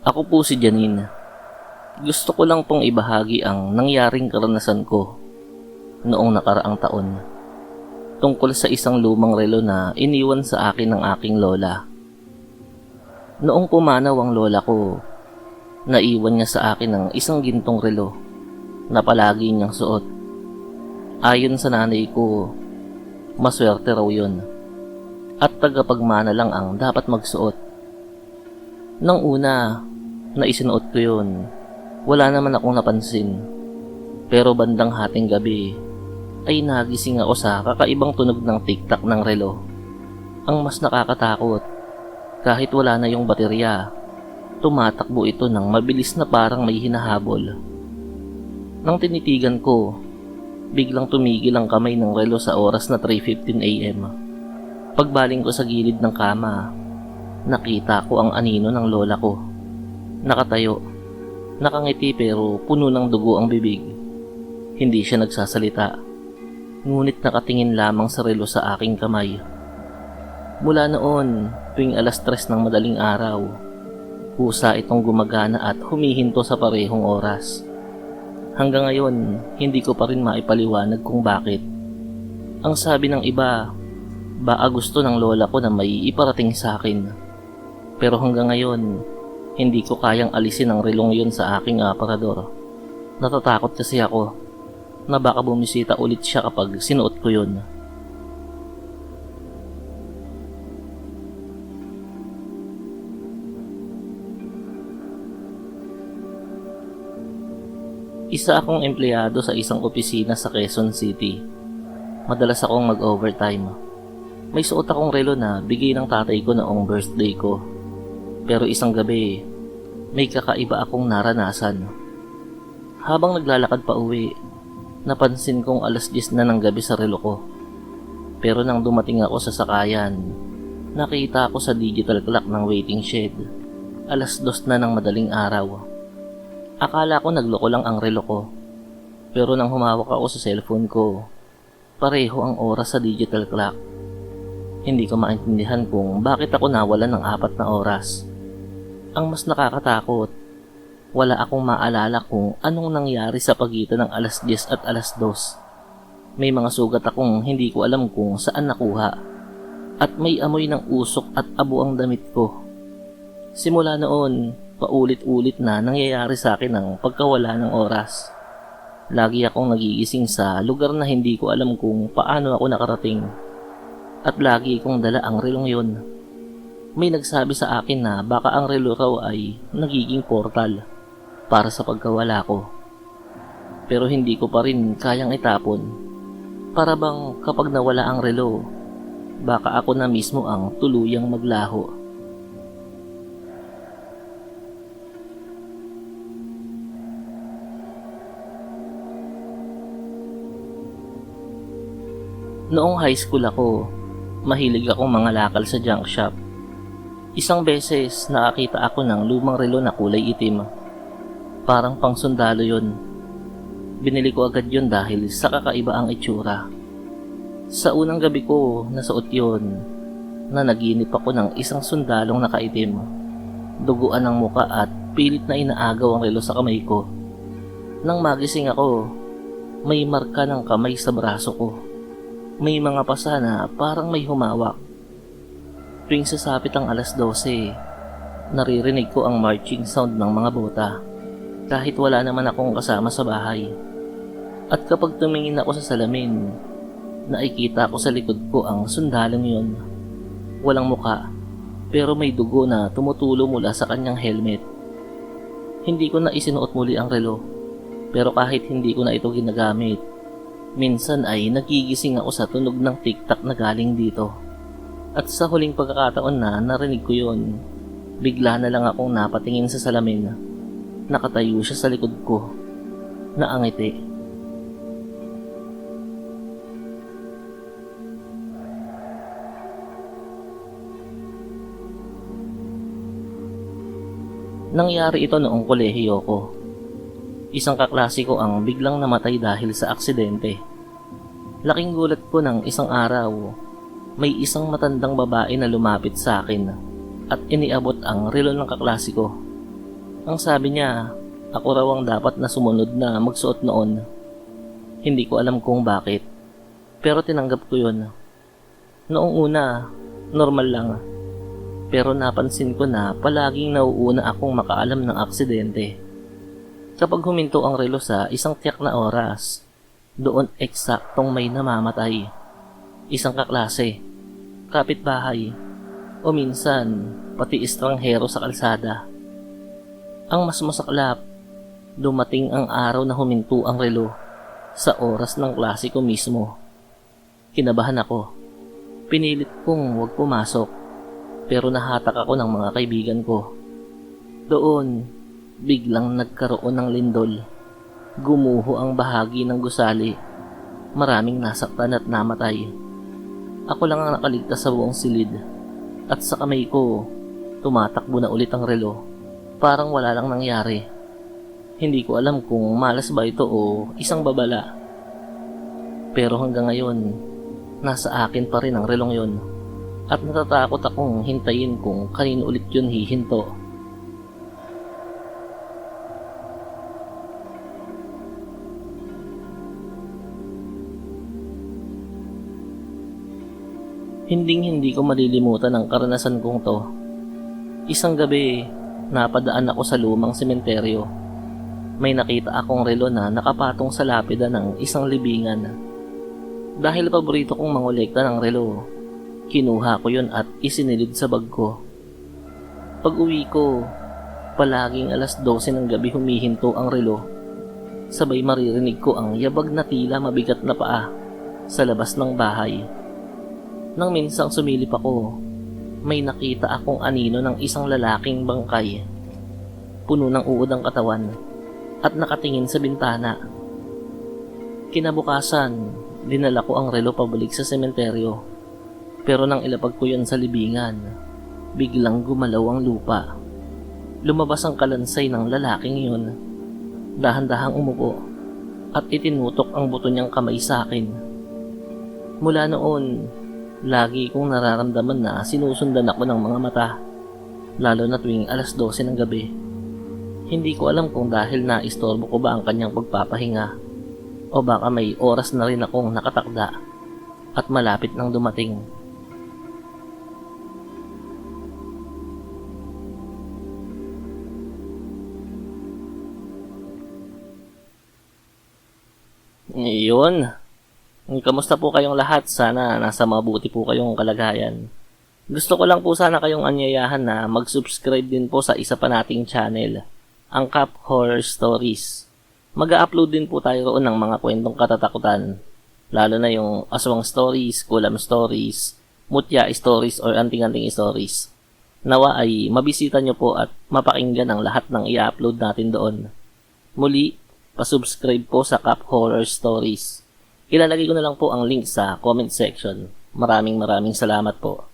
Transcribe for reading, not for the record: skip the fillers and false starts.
Ako po si Janine. Gusto ko lang pong ibahagi ang nangyaring karanasan ko noong nakaraang taon tungkol sa isang lumang relo na iniwan sa akin ng aking lola. Noong pumanaw ang lola ko, naiwan niya sa akin ng isang gintong relo na palagi niyang suot. Ayon sa nanay ko, maswerte raw yun at tagapagmana lang ang dapat magsuot. Nang una na isinuot ko yun, wala naman akong napansin. Pero bandang hating gabi ay nagising ako sa kakaibang tunog ng tiktak ng relo. Ang mas nakakatakot, kahit wala na yung baterya, tumatakbo ito ng mabilis na parang may hinahabol. Nang tinitigan ko, biglang tumigil ang kamay ng relo sa oras na 3:15 AM. Pagbaling ko sa gilid ng kama, nakita ko ang anino ng lola ko. Nakatayo, nakangiti pero puno ng dugo ang bibig. Hindi siya nagsasalita, ngunit nakatingin lamang sa relo sa aking kamay. Mula noon, tuwing 3:00 ng madaling araw, kusa itong gumagana at humihinto sa parehong oras. Hanggang ngayon, hindi ko pa rin maipaliwanag kung bakit. Ang sabi ng iba, baka gusto ng lola ko na may iparating sa akin. Pero hanggang ngayon, hindi ko kayang alisin ang relong yun sa aking aparador. Natatakot kasi ako na baka bumisita ulit siya kapag sinuot ko yun. Isa akong empleyado sa isang opisina sa Quezon City. Madalas akong mag-overtime. May suot akong relo na bigay ng tatay ko noong birthday ko. Pero isang gabi, may kakaiba akong naranasan. Habang naglalakad pa uwi, napansin kong 10:00 na ng gabi sa relo ko. Pero nang dumating ako sa sakayan, nakita ko sa digital clock ng waiting shed, 2:00 na ng madaling araw. Akala ko nagloko lang ang relo ko. Pero nang humawak ako sa cellphone ko, pareho ang oras sa digital clock. Hindi ko maintindihan kung bakit ako nawalan ng 4 na oras. Ang mas nakakatakot, wala akong maalala kung anong nangyari sa pagitan ng 10:00 at 2:00. May mga sugat akong hindi ko alam kung saan nakuha. At may amoy ng usok at abo ang damit ko. Simula noon, paulit-ulit na nangyayari sa akin ang pagkawala ng oras. Lagi akong nagigising sa lugar na hindi ko alam kung paano ako nakarating. At lagi kong dala ang relong yun. May nagsabi sa akin na baka ang relo raw ay nagiging portal para sa pagkawala ko. Pero hindi ko pa rin kayang itapon. Para bang kapag nawala ang relo, baka ako na mismo ang tuluyang maglaho. Noong high school ako, mahilig akong mangalakal sa junk shop. Isang beses nakakita ako ng lumang relo na kulay itim. Parang pang sundalo yun. Binili ko agad yun dahil sa kakaiba ang itsura. Sa unang gabi ko nasuot yun, na naginip ako ng isang sundalong nakaitim. Duguan ang muka at pilit na inaagaw ang relo sa kamay ko. Nang magising ako, may marka ng kamay sa braso ko. May mga pasa na parang may humawak. Tuwing sasapit ang 12:00, naririnig ko ang marching sound ng mga bota, kahit wala naman akong kasama sa bahay. At kapag tumingin ako sa salamin, nakikita ko sa likod ko ang sundalong yun. Walang muka, pero may dugo na tumutulo mula sa kanyang helmet. Hindi ko na isinuot muli ang relo, pero kahit hindi ko na ito ginagamit, minsan ay nagigising ako sa tunog ng tiktak na galing dito. At sa huling pagkakataon na narinig ko yun, bigla na lang akong napatingin sa salamin. Nakatayo siya sa likod ko, naangiti. Nangyari ito noong kolehiyo ko. Isang kaklase ko ang biglang namatay dahil sa aksidente. Laking gulat ko ng isang araw, may isang matandang babae na lumapit sa akin at iniabot ang relo ng kaklase ko. Ang sabi niya, ako raw ang dapat na sumunod na magsuot noon. Hindi ko alam kung bakit, pero tinanggap ko yun. Noong una, normal lang. Pero napansin ko na palaging nauuna akong makaalam ng aksidente. Kapag huminto ang relo sa isang tiyak na oras, doon eksaktong may namamatay. Isang kaklase, kapitbahay, o minsan pati estranghero sa kalsada. Ang mas masaklap, dumating ang araw na huminto ang relo sa oras ng klase ko mismo. Kinabahan ako. Pinilit kong huwag pumasok, pero nahatak ako ng mga kaibigan ko. Doon, biglang nagkaroon ng lindol. Gumuho ang bahagi ng gusali. Maraming nasaktan at namatay. Ako lang ang nakaligtas sa buong silid. At sa kamay ko, tumatakbo na ulit ang relo. Parang wala lang nangyari. Hindi ko alam kung malas ba ito o isang babala. Pero hanggang ngayon, nasa akin pa rin ang relong yon. At natatakot akong hintayin kung kanino ulit yun hihinto. Hindi ko malilimutan ang karanasan kong to. Isang gabi, napadaan ako sa lumang sementeryo. May nakita akong relo na nakapatong sa lapida ng isang libingan. Dahil paborito kong mangolekta ng relo, kinuha ko yun at isinilid sa bag ko. Pag uwi ko, palaging alas 12 ng gabi humihinto ang relo. Sabay maririnig ko ang yabag na tila mabigat na paa sa labas ng bahay. Nang minsang sumilip ako, may nakita akong anino ng isang lalaking bangkay. Puno ng uod ang katawan at nakatingin sa bintana. Kinabukasan, dinala ko ang relo pabalik sa sementeryo. Pero nang ilapag ko yun sa libingan, biglang gumalaw ang lupa. Lumabas ang kalansay ng lalaking yun. Dahan-dahang umupo at itinutok ang buto niyang kamay sa akin. Mula noon, lagi kong nararamdaman na sinusundan ako ng mga mata, lalo na tuwing alas 12 ng gabi. Hindi ko alam kung dahil naistorbo ko ba ang kanyang pagpapahinga o baka may oras na rin akong nakatakda at malapit nang dumating. Iyon. Kamusta po kayong lahat? Sana nasa mabuti po kayong kalagayan. Gusto ko lang po sana kayong anyayahan na mag-subscribe din po sa isa pa nating channel, ang Cap Horror Stories. Mag-upload din po tayo roon ng mga kwentong katatakutan, lalo na yung aswang stories, kulam stories, mutya stories, or anting-anting stories. Nawa ay mabisita nyo po at mapakinggan ang lahat ng i-upload natin doon. Muli, pasubscribe po sa Cap Horror Stories. Ilalagay ko na lang po ang link sa comment section. Maraming salamat po.